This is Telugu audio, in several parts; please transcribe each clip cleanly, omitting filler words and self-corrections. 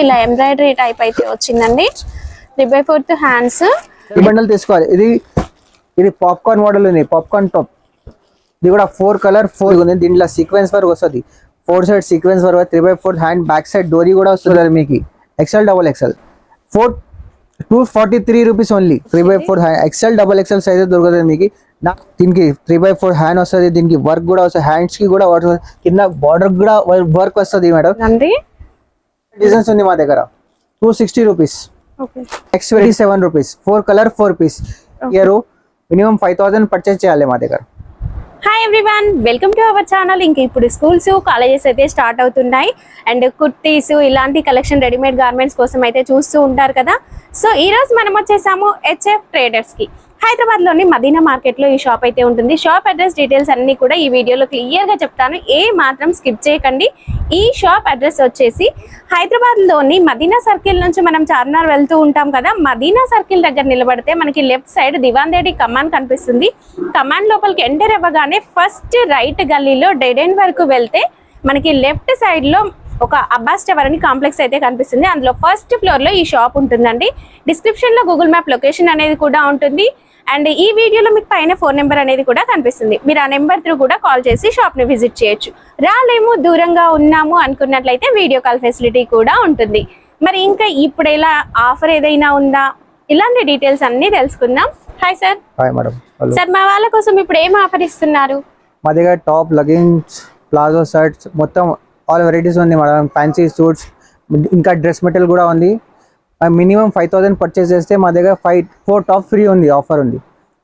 ఇలా ఎంబ్రాయిడరీ టైప్ అయితే వచ్చిందండి. 3/4 హ్యాండ్స్. ఈ బండల్ తీసుకోవాలి. ఇది పాప్కార్న్ మోడల్ ఉంది, పాప్కార్న్ టాప్. ఇది కూడా 4 కలర్ 4 ఉంది. దీంట్లో సీక్వెన్స్ వర్క్ వస్తుంది, 4 side sequence work, 3/4 hand, back side డోరీ కూడా వస్తుంది మీకు. XL XXL 243 rupees only. 3/4 hand, XL XXL size దొరుకుతుంది మీకు. దీనికి 3/4 హ్యాండ్ వస్తుంది. దీనికి వర్క్ కూడా వస్తుంది, హ్యాండ్స్ కి కూడా వర్క్, కింద బార్డర్ కూడా వర్క్ వస్తుంది మేడం. డిజైన్స్ ఉంది మా దగ్గర. 260 rupees. Next 27 rupees. 4 colour 4 pieces. ఇయర్ మినిమం 5000 పర్చేస్ చేయాలి మా దగ్గర. Hi everyone, welcome to our channel. ఇంక ఇప్పుడు స్కూల్స్ కాలేజెస్ అయితే స్టార్ట్ అవుతున్నాయి అండ్ కుర్తీస్ ఇలాంటి కలెక్షన్ రెడీమేడ్ గార్మెంట్స్ కోసం అయితే చూస్తూ ఉంటారు కదా. సో ఈ రోజు మనం వచ్చేసాము HF ట్రేడర్స్ కి. హైదరాబాద్ లోని మదీనా మార్కెట్ లో ఈ షాప్ అయితే ఉంటుంది. షాప్ అడ్రస్ డీటెయిల్స్ అన్ని కూడా ఈ వీడియోలో క్లియర్ గా చెప్తాను, ఏ మాత్రం స్కిప్ చేయకండి. ఈ షాప్ అడ్రస్ వచ్చేసి హైదరాబాద్ లోని మదీనా సర్కిల్ నుంచి మనం చార్మినార్ వెళ్తూ ఉంటాం కదా, మదీనా సర్కిల్ దగ్గర నిలబడితే మనకి లెఫ్ట్ సైడ్ దివాందేడి కమాన్ కనిపిస్తుంది. కమాన్ లోపలికి ఎంటర్ అవ్వగానే ఫస్ట్ రైట్ గల్లీలో డెడ్ ఎండ్ వరకు వెళ్తే మనకి లెఫ్ట్ సైడ్ లో ఒక అబ్బాస్ టవర్ అని కాంప్లెక్స్ అయితే కనిపిస్తుంది. అందులో ఫస్ట్ ఫ్లోర్ లో ఈ షాప్ ఉంటుందండి. డిస్క్రిప్షన్ లో గూగుల్ మ్యాప్ లొకేషన్ అనేది కూడా ఉంటుంది అండ్ ఈ వీడియోలో మీకు పైన ఫోన్ నెంబర్ అనేది కూడా కనిపిస్తుంది. మీరు ఆ నెంబర్ త్రూ కూడా కాల్ చేసి షాప్ ని విజిట్ చేయొచ్చు. రాలేము, దూరంగా ఉన్నాము అనుకున్నట్లయితే వీడియో కాల్ ఫెసిలిటీ కూడా ఉంటుంది. మరి ఇంకా ఇప్పుడు ఇలా ఆఫర్ ఏదైనా ఉందా, ఇలాంటి డీటెయిల్స్ అన్ని తెలుసుకుందాం. Hi sir. Hi madam. Sir మా వాళ్ళ కోసం ఇప్పుడు ఏం ఆఫర్ ఇస్తున్నారు? మా దగ్గర టాప్, లెగ్గింగ్స్, ప్లాజో షర్ట్స్ మొత్తం ఆల్ వెరైటీస్ ఉంది మేడం. ఫ్యాన్సీ సూట్స్, ఇంకా డ్రెస్ మెటీరియల్ కూడా ఉంది. మినిమం 5000 పర్చేస్ చేస్తే మా దగ్గర 4 టాప్ ఫ్రీ ఉంది, ఆఫర్ ఉంది.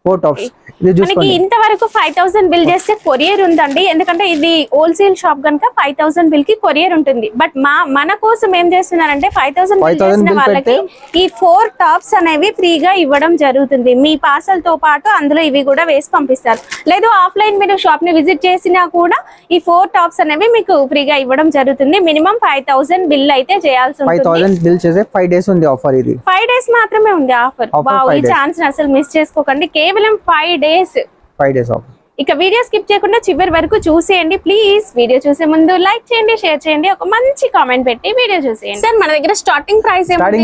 4 టాప్స్. ఇది చూసుకోండి. ఇంతవరకు 5000 బిల్ చేస్తే కొరియర్ ఉందండి, ఎందుకంటే ఇది హోల్సేల్ షాప్ కనుక 5000 బిల్ కి కొరియర్ ఉంటుంది. బట్ మన కోసం ఏం చేస్తున్నారంటే 5000 బిల్ చేసిన వాళ్ళకి ఈ 4 టాప్స్ అనేవి ఫ్రీగా ఇవ్వడం జరుగుతుంది. మీ పార్సల్ తో పాటు అందులో ఇవి కూడా వేసి పంపిస్తారు. లేదు ఆఫ్లైన్ మీరు షాప్ ని విజిట్ చేసినా కూడా ఈ 4 టాప్స్ అనేవి మీకు ఫ్రీగా ఇవ్వడం జరుగుతుంది. మినిమం 5000 బిల్ అయితే చేయాల్సి ఉంటుంది. 5000 బిల్ చేసే 5 డేస్ ఉంది ఆఫర్. ఇది 5 డేస్ మాత్రమే ఉంది ఆఫర్. ఈ ఛాన్స్ అసలు మిస్ చేసుకోకండి. కేవలం 5 డేస్ ఆఫర్. ఇక వీడియో స్కిప్ చేయకుండా చివరి వరకు చూసేయండి ప్లీజ్. వీడియో చూసే ముందు లైక్ చేయండి, షేర్ చేయండి, ఒక మంచి కామెంట్ పెట్టి వీడియో చూసేయండి. సార్ మన దగ్గర స్టార్టింగ్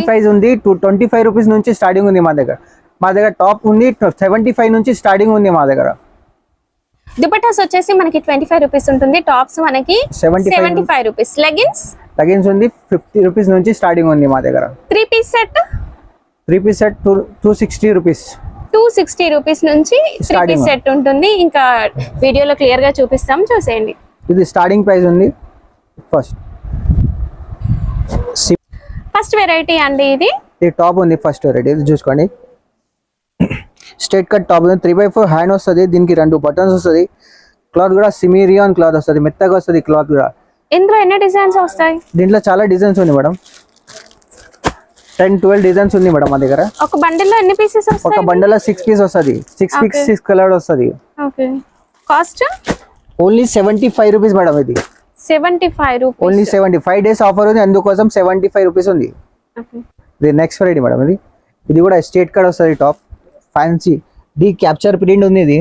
ప్రైస్ ఉంది 25 రూపీస్ నుంచి స్టార్టింగ్ ఉంది మా దగ్గర. టాప్ ఉంది 75 నుంచి స్టార్టింగ్ ఉంది మా దగ్గర. దుపట్టాస్ వచ్చేసి మనకి 25 రూపీస్ ఉంటుంది, టాప్స్ మనకి 75 రూపీస్. లెగిన్స్ ఉంది 50 రూపీస్ నుంచి స్టార్టింగ్ ఉంది మా దగ్గర. 3 పీస్ సెట్ 260 రూపీస్. 260 రూపీస్ నుంచి 3 పీస్ సెట్ ఉంటుంది. ఇంకా వీడియోలో క్లియర్ గా చూపిస్తాం, చూసేయండి. ఇది స్టార్టింగ్ ప్రైస్ ఉంది. ఫస్ట్ వెరైటీ అండి ఇది టాప్ ఉంది. ఫస్ట్ వెరైటీ ఇది చూసుకోండి. స్ట్రైట్ కట్ టాప్ ఉంది, 3/4 హ్యాండ్ వస్తుంది. దీనికి 2 బటన్స్ వస్తుంది. క్లాత్ కూడా సిమిరియన్ క్లాత్ వస్తుంది, మెత్తగా వస్తుంది క్లాత్ కూడా. ఇందులో ఎన్ని డిజైన్స్ వస్తాయి? దీంట్లో చాలా డిజైన్స్ ఉంది మేడం. 10-12 డిజైన్స్ ఉంది మేడం మా దగ్గర. ఒక బండిల్ లో ఎన్ని పీసెస్ వస్తాయి? ఒక బండిల్ లో 6 పీస్ వస్తుంది. 6 పీస్ 6 కలర్ వస్తుంది. Okay. Cost only 75 rupees madam. ఇది 75 రూపీస్. ఓన్లీ 75 డేస్ ఆఫర్ ఉంది, అందుకోసం 75 రూపీస్ ఉంది. ఓకే. ఇది నెక్స్ట్ వెరైటీ మేడం. ఇది కూడా స్ట్రైట్ కట్ వస్తుంది top, fancy. The capture print ఉంది. ఇది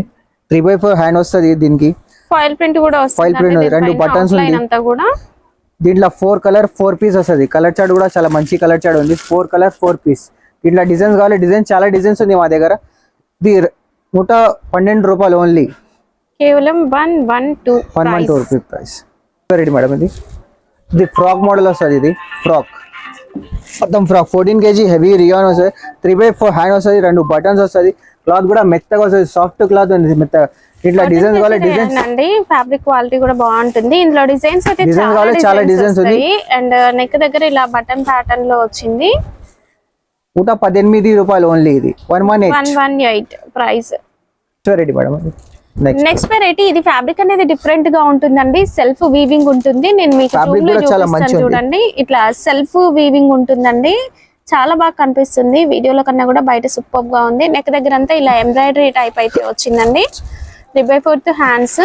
3/4 హ్యాండ్ వస్తుంది. దీనికి ఫాయిల్ ప్రింట్ కూడా వస్తుంది. ఫాయిల్ ప్రింట్ 2 బటన్స్ ఉంది. అంతా కూడా దీంట్లో 4 కలర్ 4 పీస్ వస్తుంది. కలర్ చార్ట్ కూడా చాలా మంచి కలర్ చార్ట్ ఉంది. 4 కలర్ 4 పీస్. ఇట్లా డిజైన్స్ కావాలి, డిజైన్స్ చాలా డిజైన్స్ ఉంది మా దగ్గర. ఇది 112 రూపాయలు ఓన్లీ. కేవలం 112 రూపీస్ ప్రైస్. Ready madam. ఇది ఫ్రాక్ మోడల్ వస్తుంది. ఇది ఫ్రాక్ మొత్తం ఫ్రాక్ 14 kg హెవీ రియాన్ వస్తుంది. 3/4 హ్యాండ్ వస్తుంది. 2 బటన్స్ వస్తుంది. క్లాత్ కూడా మెత్తగా వస్తుంది, సాఫ్ట్ క్లాత్ ఉంది మెత్తగా. ఇట్లా డిజైన్స్ కావాలి, డిజైన్స్ అండి. ఫ్యాబ్రిక్ క్వాలిటీ కూడా బాగుంటుంది. ఇందులో డిజైన్స్ అయితే చాలా డిజైన్స్ ఉంది. అండ్ నెక్ దగ్గర ఇలా బటన్ ప్యాటర్న్ లో వచ్చింది. 118 రూపాయలు ఓన్లీ. ఇది 118 price. Ready madam. Next variety. ఇది ఫ్యాబ్రిక్ అనేది డిఫరెంట్ గా ఉంటుందండి. సెల్ఫ్ వీవింగ్ ఉంటుంది. నేను మీకు చూడండి, ఇట్లా సెల్ఫ్ వీవింగ్ ఉంటుందండి. చాలా బాగా కనిపిస్తుంది వీడియోలో కన్నా కూడా. బయట సూపర్ గా ఉంది. నెక్ దగ్గర అంతా ఇలా ఎంబ్రాయిడరీ టైప్ అయితే వచ్చిందండి. 3/4 హ్యాండ్స్.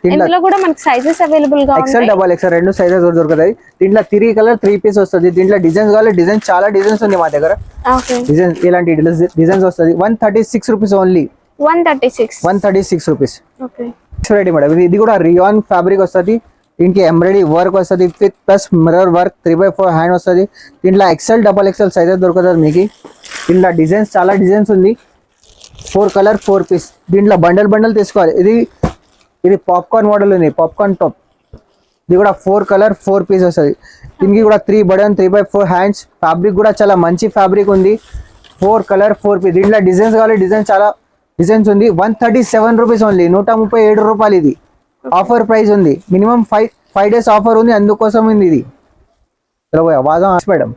ఇందులో కూడా మనకి సైజెస్ అవైలబుల్ గా ఉన్నాయి. XL XXL 2 సైజెస్ దొరుకుతాయి. దీంట్లో 3 కలర్ 3 పీస్ వస్తుంది. దీంట్లో డిజైన్స్ కావాలి, డిజైన్స్ చాలా డిజైన్స్ ఉంది మా దగ్గర. డిజైన్స్ ఇలాంటి డిజైన్స్ వస్తుంది. 136 rupees only. 136 rupees. Okay. Ready madam. ఇది కూడా రియాన్ ఫ్యాబ్రిక్ వస్తుంది. దీనికి ఎంబ్రాయిడరీ వర్క్ వస్తుంది with plus mirror work 3x4 hand వస్తుంది. దీంట్లో ఎక్సెల్ డబల్ ఎక్సెల్ సైజెస్ దొరుకుతుంది మీకు. దీంట్లో డిజైన్స్ చాలా డిజైన్స్ ఉంది. 4 కలర్ 4 పీస్. దీంట్లో బండల్ తీసుకోవాలి. ఇది పాప్కార్న్ మోడల్ ఉంది, పాప్కార్న్ టాప్. ఇది కూడా 4 కలర్ 4 పీస్ వస్తుంది. దీనికి కూడా 3 బటన్ 3x4 హ్యాండ్స్. ఫ్యాబ్రిక్ కూడా చాలా మంచి ఫ్యాబ్రిక్ ఉంది. 4 కలర్ 4 పీస్. దీంట్లో డిజైన్స్ కావాలి, డిజైన్స్ చాలా డిజైన్స్ ఉంది. 137 రూపీస్ ఓన్లీ, 137 రూపాయలు. ఇది ఆఫర్ ప్రైస్ ఉంది. మినిమం 5 డేస్ ఆఫర్ ఉంది, అందుకోసం ఉంది ఇది. మేడం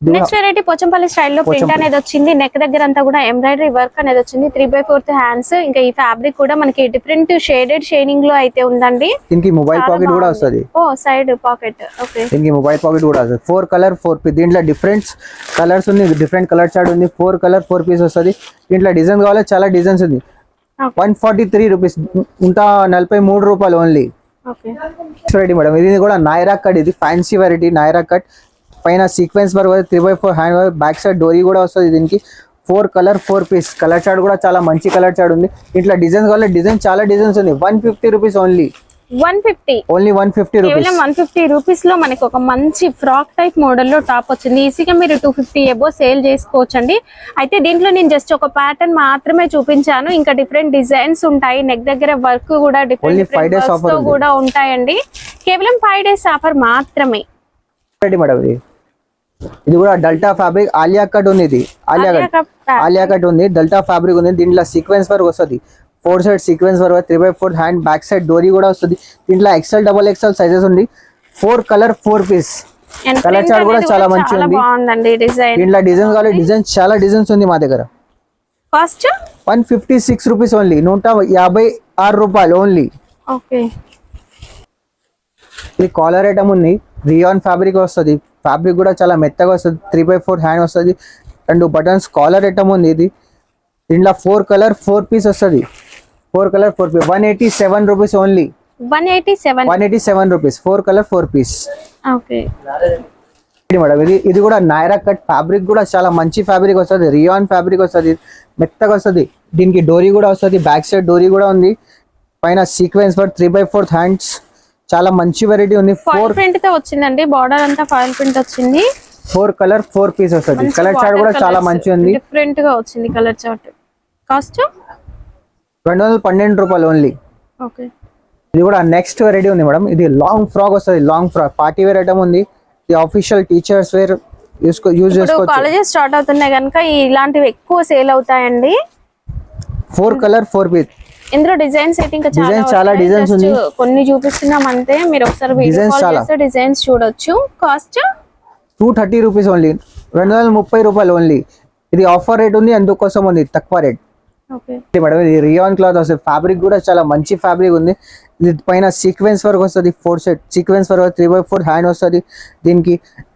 నెక్స్ట్ వెరైటీ పోచంపల్లి స్టైల్లో ప్రింట్ అనేది వచ్చింది. నెక్ దగ్గర అంతా కూడా ఎంబ్రాయిడరీ వర్క్ అనేది వచ్చింది. 3x4 hands. ఇంకా ఈ ఫ్యాబ్రిక్ కూడా మనకి డిఫరెంట్ షేడెడ్ షైనింగ్ లో అయితే ఉందండి. దీనికి మొబైల్ పాకెట్ కూడా వస్తుంది. ఓ సైడ్ పాకెట్. ఓకే, దీనికి మొబైల్ పాకెట్ కూడా వస్తుంది. 4 కలర్ 4 పీస్. దీంట్లో డిఫరెంట్ కలర్స్ ఉంది, డిఫరెంట్ కలర్ చార్ట్ ఉంది. 4 కలర్ 4 పీస్ వస్తుంది. దీంట్లో డిజైన్ కావాలి, చాలా డిజైన్స్ ఉంది. 143 రూపీస్, 143 రూపాయలు ఓన్లీ. ఓకే వెరైటీ మేడం ఇది కూడా నాయరా కట్. ఇది ఫ్యాన్సీ వెరైటీ నాయరా కట్. పైన sequence work 3x4 hand work. Back side డోరీ కూడా వస్తుంది. దీనికి 4 కలర్ 4 పీస్. కలర్ చార్ట్ కూడా చాలా మంచి కలర్ చార్ట్ ఉంది. ఇట్లా డిజైన్స్ కావాలి, డిజైన్ చాలా డిజైన్స్ ఉంది. 150 రూపీస్ ఓన్లీ. 150 only 150 rupees. కేవలం 150 రూపీస్ లో మనకి ఒక మంచి ఫ్రాక్ టైప్ మోడల్ లో టాప్ వచ్చింది. ఈజీగా మీరు 250 ఎబో సేల్ చేసుకోవచ్చండి. అయితే దీంట్లో నేను జస్ట్ ఒక ప్యాటర్న్ మాత్రమే చూపించాను. ఇంకా డిఫరెంట్ డిజైన్స్ ఉంటాయి. నెక్ దగ్గర వర్క్ కూడా డిఫరెంట్ కూడా ఉంటాయండి. కేవలం 5 డేస్ ఆఫర్ మాత్రమే. మేడం ఇది కూడా డల్టా ఫ్యాబ్రిక్ ఆలియా కట్ ఉంది. ఇది ఆలియా కట్ ఉంది, డల్టా ఫ్యాబ్రిక్ ఉంది. దీంట్లో సీక్వెన్స్ వర్క్ వస్తుంది. 4 side sequence work 3x4 hand. Back side డోరీ కూడా వస్తుంది. దీంట్లో ఎక్సెల్ డబల్ ఎక్సెల్ సైజెస్ ఉంది. 4 కలర్ 4 పీస్. కలర్ చార్ట్ కూడా చాలా మంచి ఉంది. దీంట్లో డిజైన్ కావాలి, డిజైన్ చాలా డిజైన్స్ ఉంది మా దగ్గర. కాస్ట్ 156 రూపీస్ ఓన్లీ, 156 రూపాయలు ఓన్లీ. ఓకే, ఇది కాలర్ ఐటమ్ ఉంది. రియాన్ ఫ్యాబ్రిక్ వస్తుంది. ఫ్యాబ్రిక్ కూడా చాలా మెత్తగా వస్తుంది. 3x4 హ్యాండ్ వస్తుంది. 2 బటన్స్ కాలర్ ఐటమ్ ఉంది. ఇది దీంట్లో 4 కలర్ 4 పీస్ వస్తుంది. 4 colour 4 piece 187 rupees only. 187 rupees. 4 colour 4 piece. Okay madam ఇది కూడా నాయరా కట్. ఫ్యాబ్రిక్ కూడా చాలా మంచి ఫ్యాబ్రిక్ వస్తుంది. రియాన్ ఫ్యాబ్రిక్ వస్తుంది, మెత్తగా వస్తుంది. దీనికి డోరీ కూడా వస్తుంది. బ్యాక్ సైడ్ డోరీ కూడా ఉంది. పైన సీక్వెన్స్ వర్క్ 3x4 హ్యాండ్స్. చాలా మంచి వెరైటీ ఉంది. ఫాయిల్ ప్రింట్ తో వచ్చిందండి. బార్డర్ అంతా ఫాయిల్ ప్రింట్ వచ్చింది. 4 కలర్ 4 పీస్ వస్తుంది. కలర్ చార్ట్ కూడా చాలా మంచి ఉంది. డిఫరెంట్ గా వచ్చింది కలర్ చార్ట్. కాస్ట్ 212 రూపాయలు ఓన్లీ. ఓకే, ఇది కూడా నెక్స్ట్ వెరైటీ ఉంది మేడం. ఇది లాంగ్ ఫ్రాక్ వస్తుంది. Long frock party wear item ఉంది. ఇది ఆఫీషియల్ టీచర్స్ వేర్ యూజ్ చేసుకోవచ్చు. కాలేజెస్ స్టార్ట్ అవుతున్నాయి కనుక ఇలాంటివి ఎక్కువ సేల్ అవుతాయండి. 4 కలర్ 4 పీస్. ఇందులో డిజైన్స్ అయితే ఇంకా చాలా డిజైన్స్ ఉంది. కొన్ని చూపిస్తున్నాం అంతే. మీరు ఒకసారి వీడియో కాల్ చేస్తే డిజైన్స్ చూడొచ్చు. కాస్ట్ 230 రూపీస్ ఓన్లీ, 230 రూపాయలు ఓన్లీ. ఇది ఆఫర్ రేట్ ఉంది, అందుకోసం ఉంది తక్కువ రేట్. ఓకే మేడం ఇది రియాన్ క్లాత్ వస్తుంది. ఫ్యాబ్రిక్ కూడా చాలా మంచి ఫ్యాబ్రిక్ ఉంది. ఇది పైన సీక్వెన్స్ వర్క్ వస్తుంది. 4 set sequence work 3x4 hand వస్తుంది. దీనికి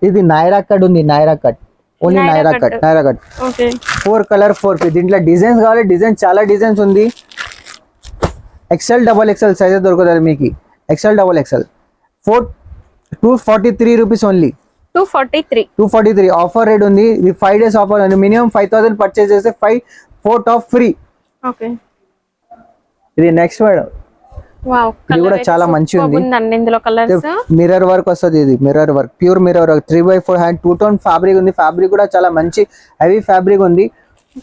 ఇది నాయరా కట్ ఉంది. Naira cut only Naira cut. 4 colour 4 piece. దీంట్లో డిజైన్స్ కావాలి, డిజైన్ చాలా డిజైన్స్ ఉంది. ఎక్సెల్ డబల్ ఎక్సెల్ సైజెస్ దొరుకుతుంది మీకు. XL double XL 243 rupees only. 243 offer rate ఉంది. ఇది 5 డేస్ ఆఫర్ ఉంది. మినిమం 5000 పర్చేస్ చేస్తే 4 టాప్ ఫ్రీ. ఓకే, ఇది నెక్స్ట్ మేడం. ఇది కూడా చాలా మంచి ఉంది. ఇందులో కలర్స్ మిర్రర్ వర్క్ వస్తుంది. ఇది mirror work, pure mirror work 3x4 hand. 2 tone fabric ఉంది. ఫ్యాబ్రిక్ కూడా చాలా మంచి హెవీ ఫ్యాబ్రిక్ ఉంది.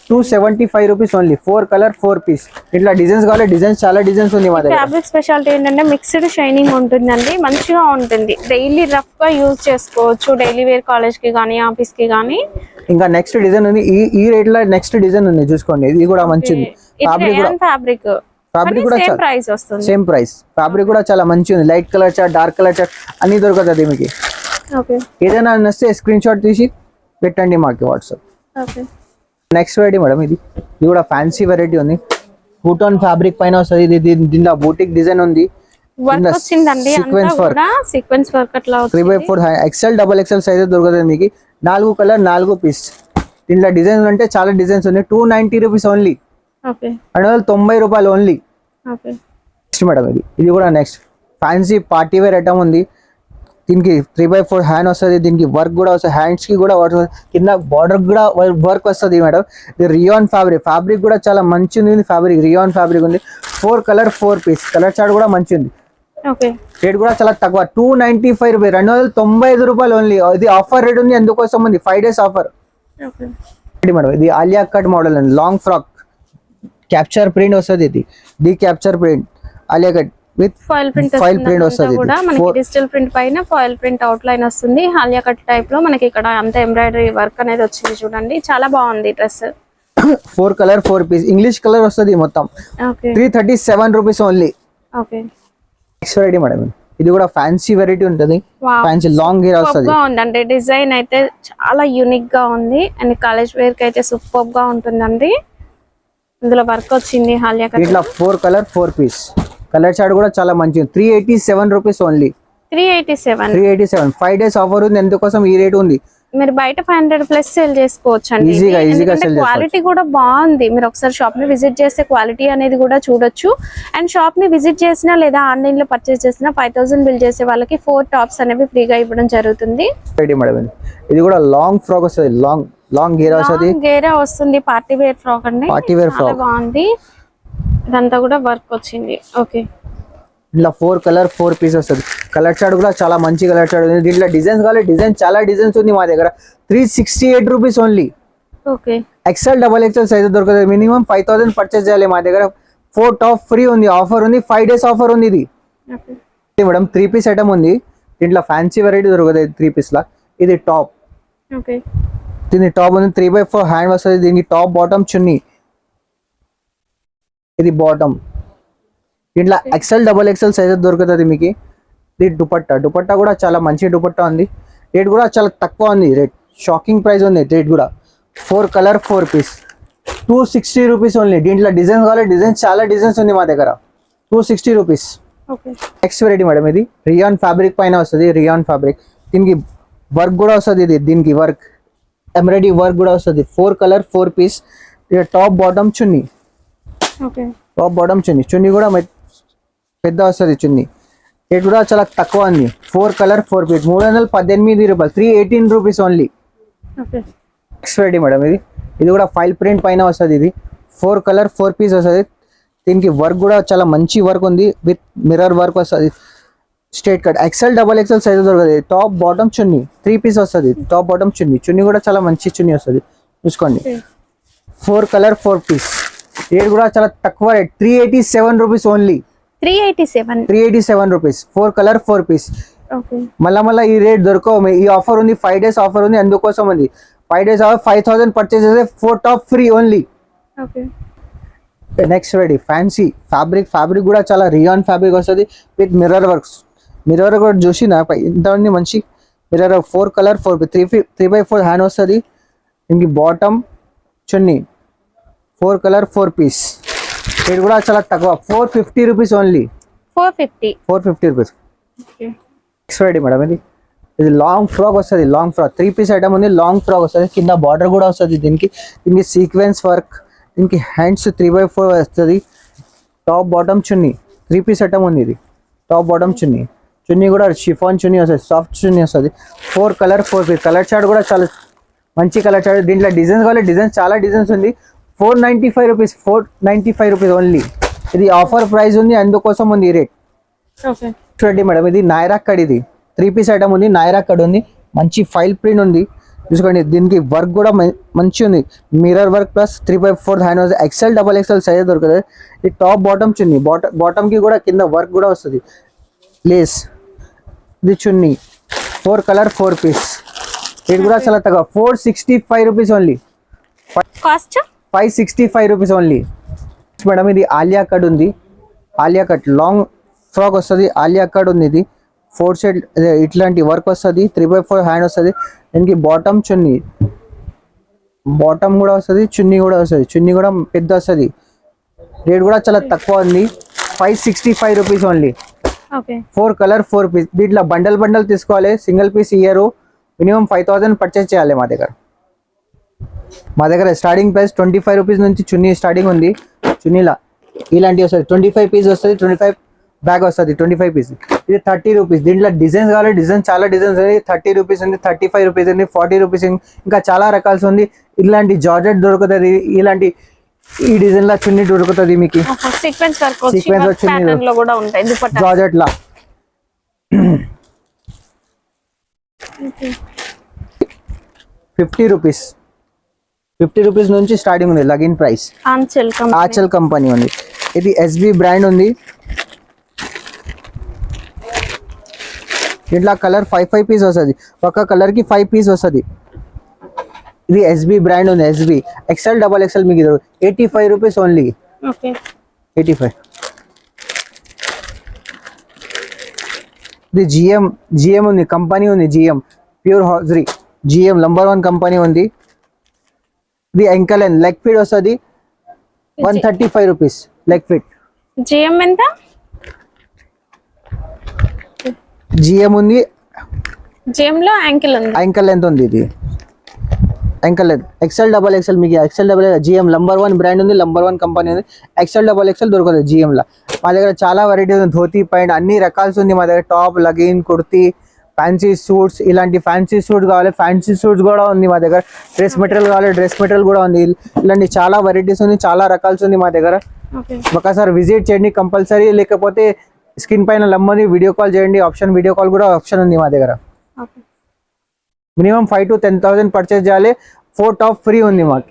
275 రూపీస్ ఓన్లీ. 4 colour 4 piece. ఇట్లా డిజైన్స్ కావాలి, డిజైన్స్ చాలా డిజైన్స్ ఉంది మా దగ్గర. ఫ్యాబ్రిక్ స్పెషాలిటీ ఏంటంటే మిక్స్డ్ షైనింగ్ ఉంటుందండి. మంచిగా ఉంటుంది. డైలీ రఫ్ గా యూజ్ చేసుకోవచ్చు. డైలీ వేర్ కాలేజ్ కి కానీ ఆఫీస్ కి కానీ. ఇంకా నెక్స్ట్ డిజైన్ ఉంది. ఈ రేట్ లో నెక్స్ట్ డిజైన్ ఉంది చూసుకోండి. ఇది కూడా మంచి ఉంది. ఫ్యాబ్రిక్ కూడా ప్రైస్ వస్తుంది. Same price. ఫ్యాబ్రిక్ కూడా చాలా మంచి ఉంది. Light colour chart, dark colour chart అన్ని దొరుకుతుంది మీకు. ఏదైనా నచ్చితే స్క్రీన్ షాట్ తీసి పెట్టండి మాకు వాట్సాప్. నెక్స్ట్ వెరైటీ మేడం ఇది కూడా ఫ్యాన్సీ వెరైటీ ఉంది. 2 టోన్ ఫ్యాబ్రిక్ పైన వస్తుంది. ఇది దీంట్లో బూటిక్ డిజైన్ ఉంది. సీక్వెన్స్ వర్క్ అట్లా 3x4 XL double XL size దొరుకుతుంది మీకు. 4 కలర్ 4 పీస్. దీంట్లో డిజైన్స్ అంటే చాలా డిజైన్స్ ఉన్నాయి. 290 రూపీస్ ఓన్లీ. 290 రూపాయలు ఓన్లీ. నెక్స్ట్ మేడం ఇది కూడా next fancy party wear item ఉంది. దీనికి 3x4 హ్యాండ్ వస్తుంది. దీనికి వర్క్ కూడా వస్తుంది. హ్యాండ్స్ కి కూడా కింద బార్డర్ కూడా వర్క్ వస్తుంది మేడం. ఇది రియాన్ ఫ్యాబ్రిక్ కూడా చాలా మంచి ఉంది. ఫ్యాబ్రిక్ రియాన్ ఫ్యాబ్రిక్ ఉంది. 4 కలర్ 4 పీస్. కలర్ చార్ట్ కూడా మంచి ఉంది. ఓకే. రేట్ కూడా చాలా తక్కువ 295 రూపీస్, 295 రూపాయలు ఓన్లీ. ఇది ఆఫర్ రేట్ ఉంది, ఎందుకోసం ఉంది 5 days ఆఫర్. ఓకే మేడం ఇది ఆలియా కట్ మోడల్ అండి, లాంగ్ ఫ్రాక్ క్యాప్చర్ ప్రింట్ వస్తుంది. ఇది capture print Alia cut with foil print వస్తుంది కూడా మనకి. డిజిటల్ ప్రింట్ పైన ఫాయిల్ ప్రింట్ అవుట్ లైన్ వస్తుంది. హాలియా కట్ టైప్ లో మనకి ఇక్కడ అంత ఎంబ్రాయిడరీ వర్క్ అనేది వచ్చింది చూడండి, చాలా బాగుంది dress. 4 colour 4 piece English colour వస్తుంది మొత్తం. Okay. 337 rupees only. Okay. Next variety madam, ఇది కూడా ఫ్యాన్సీ వెరైటీ ఉంటుంది. Wow. ఫ్యాన్సీ లాంగ్ హెయిర్ వస్తుంది. అంటే డిజైన్ అయితే చాలా యూనిక్ గా ఉంది అండ్ కాలేజ్ వేర్ కి అయితే సూపర్ గా ఉంటుందండి. ఇందులో వర్క్ వచ్చింది హాలియా కట్. ఇట్లా 4 కలర్ 4 పీస్ కలర్ చార్ట్ కూడా చాలా మంచిది. 387 రూపీస్ ఓన్లీ. 387 5 days ఆఫర్ ఉంది, ఎందుకోసం ఈ రేట్ ఉంది. మీరు బయట 500 ప్లస్ సేల్ చేసుకోవచ్చు అండి. ఈజీగా సేల్ క్వాలిటీ కూడా బాగుంది. మీరు ఒకసారి షాప్ ని విజిట్ చేస్తే క్వాలిటీ అనేది కూడా చూడొచ్చు. అండ్ షాప్ ని విజిట్ చేసినా లేదా ఆన్లైన్ లో పర్చేస్ చేసినా 5000 బిల్ చేసే వాళ్ళకి 4 టాప్స్ అనేవి ఫ్రీగా ఇవ్వడం జరుగుతుంది. ఇది కూడా లాంగ్ ఫ్రాక్ వస్తుంది, లాంగ్ గేరా వస్తుంది. గేరా వస్తుంది, పార్టీ వేర్ ఫ్రాక్ అండి. పార్టీ వేర్ ఫ్రాక్ బాగుంది. ఇదంతా కూడా వర్క్ వచ్చింది. ఓకే. ఇట్లా 4 కలర్ 4 పీస్ వస్తుంది. కలర్ చార్ట్ కూడా చాలా మంచి కలర్ చార్ట్ ఉంది. దీంట్లో డిజైన్స్ కావాలి, డిజైన్ చాలా డిజైన్స్ ఉంది మా దగ్గర. 368 rupees only. Okay. XL XXL size దొరుకుతుంది. మినిమం 5000 పర్చేస్ చేయాలి మా దగ్గర. 4 టాప్ ఫ్రీ ఉంది, ఆఫర్ ఉంది, 5 days ఆఫర్ ఉంది. ఇది మేడం 3 పీస్ ఐటమ్ ఉంది. దీంట్లో ఫ్యాన్సీ వెరైటీ దొరుకుతుంది 3 పీస్ లా. ఇది టాప్. ఓకే. దీని టాప్ ఉంది 3/4 హ్యాండ్ వస్తుంది. దీనికి టాప్ బాటమ్ చున్నీ. ఇది బాటమ్. దీంట్లో XL XXL సైజ్ దొరుకుతుంది మీకు. ఇది దుపట్టా కూడా చాలా మంచి దుపట్టా ఉంది. రేట్ కూడా చాలా తక్కువ ఉంది. రేట్ షాకింగ్ ప్రైస్ ఉంది. రేట్ కూడా 4 కలర్ 4 పీస్ 260 రూపీస్ ఓన్లీ. దీంట్లో డిజైన్స్ కావాలి, డిజైన్ చాలా డిజైన్స్ ఉంది మా దగ్గర. 260 రూపీస్. నెక్స్ట్ వెరైటీ మేడం, ఇది రియాన్ ఫ్యాబ్రిక్ పైన వస్తుంది. రియాన్ ఫ్యాబ్రిక్, దీనికి వర్క్ కూడా వస్తుంది. దీనికి వర్క్ ఎంబ్రాయిడరీ వర్క్ కూడా వస్తుంది. 4 కలర్ 4 పీస్. టాప్ బాటమ్ చున్నీ. టాప్ బాటమ్ చున్నీ కూడా పెద్ద వస్తుంది చున్నీ. రేట్ కూడా చాలా తక్కువ ఉంది. 4 కలర్ 4 పీస్ 318 రూపాయలు. 318 rupees only. Next variety madam, ఇది కూడా ఫైల్ ప్రింట్ పైన వస్తుంది. ఇది 4 కలర్ 4 పీస్ వస్తుంది. దీనికి వర్క్ కూడా చాలా మంచి వర్క్ ఉంది, విత్ మిర్రర్ వర్క్ వస్తుంది. Straight cut XL XXL size దొరుకుతుంది. టాప్ బాటమ్ చున్నీ 3 పీస్ వస్తుంది. టాప్ బాటమ్ చున్నీ కూడా చాలా మంచి చున్నీ వస్తుంది, చూసుకోండి. 4 కలర్ 4 పీస్. రేట్ కూడా చాలా తక్కువ rate. 387 rupees only. 387 rupees. 4 colour 4 piece. మళ్ళా ఈ రేట్ దొరకవు. ఈ ఆఫర్ ఉంది, 5 days ఆఫర్ ఉంది, అందుకోసం ఉంది. 5 days ఆఫర్ 5000 పర్చేస్ చేస్తే 4 top free only. Next variety fancy fabric కూడా చాలా రియాన్ ఫ్యాబ్రిక్ వస్తుంది with mirror works. Mirror work చూసి ఇంత మంచి మిర్రర్. 4 కలర్ 4 3/4 హ్యాండ్ వస్తుంది. దీనికి బాటమ్ చున్నీ 4 కలర్ 4 పీస్. రేట్ కూడా చాలా తక్కువ. 450 rupees only. 450 rupees. Next variety madam, ఇది లాంగ్ ఫ్రాక్ వస్తుంది. లాంగ్ ఫ్రాక్ 3 పీస్ ఐటమ్ ఉంది. లాంగ్ ఫ్రాక్ వస్తుంది. కింద బార్డర్ కూడా వస్తుంది. దీనికి సీక్వెన్స్ వర్క్. దీనికి హ్యాండ్స్ 3/4 వస్తుంది. టాప్ బాటమ్ చున్నీ 3 పీస్ ఐటమ్ ఉంది. ఇది టాప్ బాటమ్ చున్నీ కూడా షిఫాన్ చున్నీ వస్తుంది, సాఫ్ట్ చున్నీ వస్తుంది. 4 కలర్ 4 పీస్. కలర్ చార్ట్ కూడా చాలా మంచి కలర్ చార్ట్. దీంట్లో డిజైన్స్ కావాలి, డిజైన్స్ చాలా డిజైన్స్ ఉంది. 495 రూపీస్. 495 rupees only. ఇది ఆఫర్ ప్రైస్ ఉంది, అందుకోసం ఉంది ఈ రేట్. చూడండి మేడం, ఇది నాయరా కడ్. ఇది 3 పీస్ ఐటమ్ ఉంది. నాయరా కడ్ ఉంది, మంచి ఫైల్ ప్రింట్ ఉంది, చూసుకోండి. దీనికి వర్క్ కూడా మంచి ఉంది. మిర్రర్ వర్క్ ప్లస్ 3/4 హ్యాండ్ వస్తుంది. XL XXL సైజ్ దొరుకుతుంది. ఇది టాప్ బాటమ్ చున్నీ. బాటమ్ కి కూడా కింద వర్క్ కూడా వస్తుంది, లేస్. ఇది చున్నీ 4 కలర్ 4 పీస్. ఇది కూడా చాలా తక్కువ. 465 rupees only. Cost 565 rupees only. Madam, ఇది ఆలియా కట్ ఉంది. ఆలియా కట్ లాంగ్ ఫ్రాక్ వస్తుంది. ఆలియా కట్ ఉంది. ఇది 4 సైడ్ ఇట్లాంటి వర్క్ వస్తుంది. 3/4 హ్యాండ్ వస్తుంది. దీనికి బాటమ్ చున్నీ, బాటమ్ కూడా వస్తుంది, చున్నీ కూడా వస్తుంది. చున్నీ కూడా పెద్ద వస్తుంది. రేట్ కూడా చాలా తక్కువ ఉంది. 565 రూపీస్ ఓన్లీ. 4 colour 4 piece. దీంట్లో బండల్ తీసుకోవాలి, సింగిల్ పీస్ ఇయ్యరు. మినిమం 5000 పర్చేస్ చేయాలి మా దగ్గర. స్టార్టింగ్ ప్రైస్ 25 రూపీస్ నుంచి చున్నీ స్టార్టింగ్ ఉంది. చున్నీలా ఇలాంటివి వస్తుంది. 25 పీస్ వస్తుంది. 25 బ్యాగ్ వస్తుంది. 25 పీస్. ఇది 30 రూపీస్. దీంట్లో డిజైన్స్ కావాలి, డిజైన్ చాలా డిజైన్స్ ఉంది. 30 రూపీస్ ఉంది, 35 రూపీస్ ఉంది, 40 రూపీస్ ఉంది, ఇంకా చాలా రకాల్సి ఉంది. ఇలాంటి జార్జెట్ దొరుకుతుంది. ఇలాంటి ఈ డిజైన్ లా చున్నీ దొరుకుతుంది మీకు. సీక్వెన్స్ వర్క్ చున్నీ కూడా ఉంటాయి. జార్జెట్ లా ₹50 ₹50 నుంచి స్టార్టింగ్ ఉంది లగిన్ ప్రైస్. ఆచల్ కంపెనీ ఉంది. ఇది ఎస్బి బ్రాండ్ ఉంది. ఇట్లా కలర్ 5 పీస్ వస్తుంది. ఒక కలర్ కి 5 పీస్ వస్తుంది. ఇది ఎస్బి బ్రాండ్ ఉంది. ఎస్బి ఎక్సెల్ డబల్ ఎక్సెల్ మీకు ₹85 ఓన్లీ. 85. ఇది జిఎం ఉంది, కంపెనీ ఉంది. GM pure hosiery GM number 1 company ఉంది. ఇది ఎంకల్ అండ్ లెగ్ ఫిట్ వస్తుంది. ₹135 లెగ్ ఫిట్. జిఎం ఎంత? జిఎం ఉంది. జిఎం లో యాంకిల్ ఉంది. యాంకిల్ లెంత్ ఉంది. ఇది ankle length XL double XL మీకు XL double GM number 1 brand ఉంది. నంబర్ 1 కంపెనీ ఉంది. ఎక్సెల్ డబల్ ఎక్సెల్ దొరకదు జిఎం లా. మా దగ్గర చాలా వెరైటీస్ ఉంది. ధోతి ప్యాంట్ అన్ని రకాల్స్ ఉంది మా దగ్గర. టాప్, లగిన్, కుర్తీ, ఫ్యాన్సీ సూట్స్, ఇలాంటి ఫ్యాన్సీ సూట్ కావాలి ఫ్యాన్సీ సూట్స్ కూడా ఉంది మా దగ్గర. డ్రెస్ మెటీరియల్ కావాలి డ్రెస్ మెటీరియల్ కూడా ఉంది. ఇలాంటి చాలా వెరైటీస్ ఉంది, చాలా రకాల్స్ ఉంది మా దగ్గర. ఒకసారి విజిట్ చేయండి కంపల్సరీ. లేకపోతే స్క్రీన్ పైన నమ్మని వీడియో కాల్ చేయండి. ఆప్షన్ వీడియో కాల్ కూడా ఆప్షన్ ఉంది మా దగ్గర. మినిమం 5,000 to 10,000 పర్చేస్ చేయాలి. 4 టాప్ ఫ్రీ ఉంది మాకు.